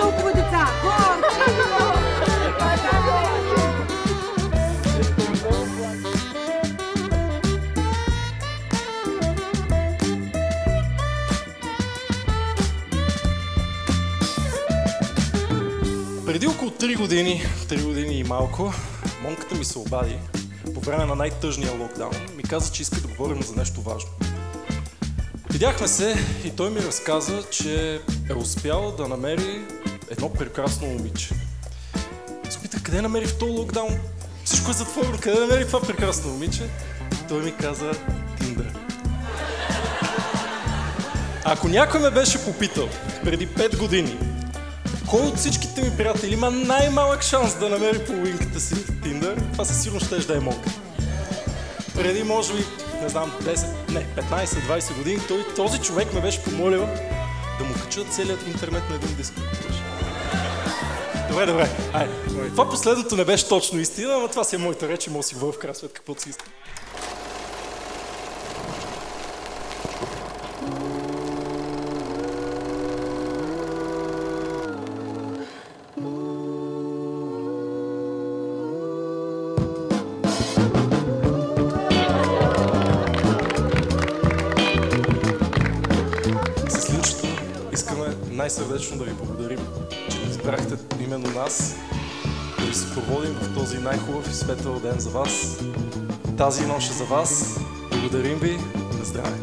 толкова деца. Преди около 3 години и малко, монката ми се обади по време на най-тъжния локдаун. Ми каза, че иска да говорим за нещо важно. Видяхме се и той ми разказа, че е успял да намери едно прекрасно момиче. Аз питах, къде намери в този локдаун? Всичко е затворено, къде намери това прекрасно момиче? Той ми каза Tinder. Ако някой ме беше попитал преди 5 години, кой от всичките ми приятели има най-малък шанс да намери половинката си в Tinder, това със сигурност щеше да е монка. Преди, може би, не знам, 15-20 години, този човек ме беше помолил да му кача целият интернет на един диск. Добре, айде. Това последното не беше точно истина, но това си е моята реч и мога да си говоря в крайна сметка каквото си иска. Най-сърдечно да ви благодарим, че ни избрахте именно нас, да ви съпроводим в този най-хубав и светъл ден за вас. Тази нощ е за вас. Благодарим ви. На здраве!